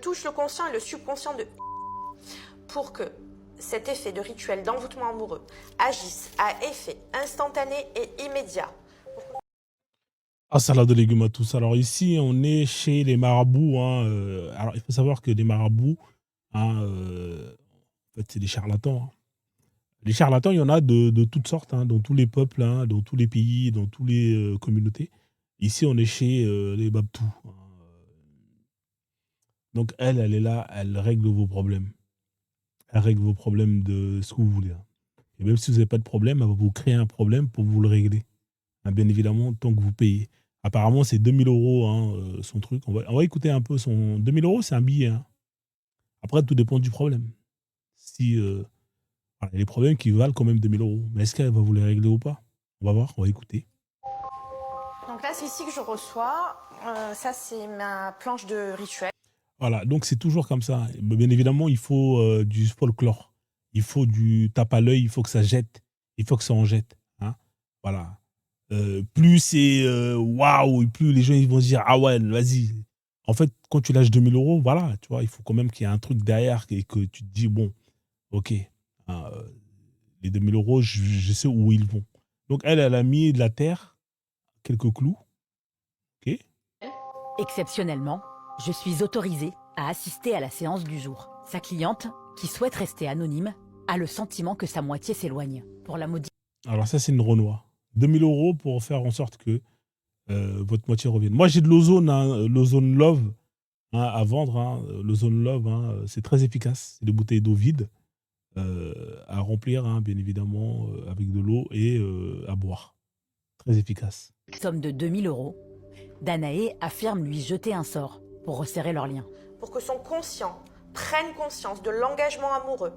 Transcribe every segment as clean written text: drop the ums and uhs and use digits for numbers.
touche le conscient et le subconscient de pour que cet effet de rituel d'envoûtement amoureux agisse à effet instantané et immédiat. Ah, salade de légumes à tous. Alors ici, on est chez les marabouts, hein, alors, il faut savoir que les marabouts, hein, en fait, c'est des charlatans, hein. Les charlatans, il y en a de toutes sortes, hein, dans tous les peuples, hein, dans tous les pays, dans toutes les communautés. Ici, on est chez les babtous, hein. Donc, elle est là, elle règle vos problèmes. Elle règle vos problèmes de ce que vous voulez, hein. Et même si vous n'avez pas de problème, elle va vous créer un problème pour vous le régler, hein, bien évidemment, tant que vous payez. Apparemment, c'est 2 000 €, hein, son truc. On va écouter un peu son. 2 000 €, c'est un billet, hein. Après, tout dépend du problème. Si, voilà, il y a des problèmes qui valent quand même 2 000 €. Mais est-ce qu'elle va vous les régler ou pas? On va voir, on va écouter. Donc là, c'est ici que je reçois. Ça, c'est ma planche de rituel. Voilà, donc c'est toujours comme ça. Mais bien évidemment, il faut du folklore. Il faut du tape à l'œil, il faut que ça jette. Il faut que ça en jette, hein. Voilà. Plus c'est waouh, plus les gens ils vont se dire ah ouais, vas-y. En fait, quand tu lâches 2 000 €, voilà, tu vois, il faut quand même qu'il y ait un truc derrière et que tu te dis bon, ok, hein, les 2 000 €, je sais où ils vont. Donc elle a mis de la terre, quelques clous, ok. Exceptionnellement, je suis autorisée à assister à la séance du jour. Sa cliente, qui souhaite rester anonyme, a le sentiment que sa moitié s'éloigne. Pour la modifier. Alors ça, c'est une Renoir. 2 000 € pour faire en sorte que votre moitié revienne. Moi, j'ai de l'ozone, hein, l'ozone Love, hein, à vendre, hein. L'ozone Love, hein, c'est très efficace. C'est des bouteilles d'eau vide à remplir, hein, bien évidemment, avec de l'eau et à boire. Très efficace. Somme de 2000 €, Danae affirme lui jeter un sort pour resserrer leurs liens. Pour que son conscient prenne conscience de l'engagement amoureux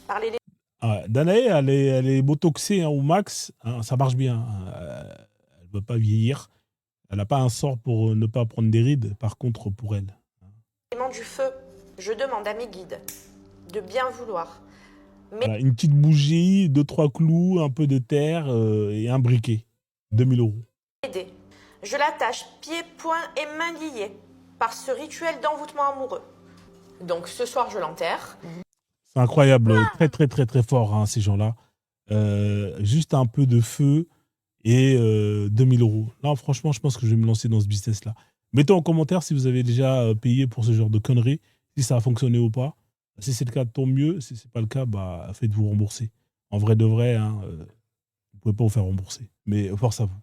par les Ah, Danae, elle est botoxée, hein, au max, hein, ça marche bien, hein. Elle ne veut pas vieillir. Elle n'a pas un sort pour ne pas prendre des rides, par contre, pour elle. éléments du feu, je demande à mes guides de bien vouloir Voilà, une petite bougie, 2-3 clous, un peu de terre et un briquet. 2 000 €. m'aider. Je l'attache pieds, poings et mains liés par ce rituel d'envoûtement amoureux. Donc ce soir, je l'enterre. C'est incroyable, très très très très fort, hein, ces gens-là. Juste un peu de feu et 2 000 €. Là, franchement, je pense que je vais me lancer dans ce business-là. Mettez en commentaire si vous avez déjà payé pour ce genre de conneries, si ça a fonctionné ou pas. Si c'est le cas, tant mieux. Si c'est pas le cas, bah, faites-vous rembourser. En vrai de vrai, hein, vous pouvez pas vous faire rembourser. Mais force à vous.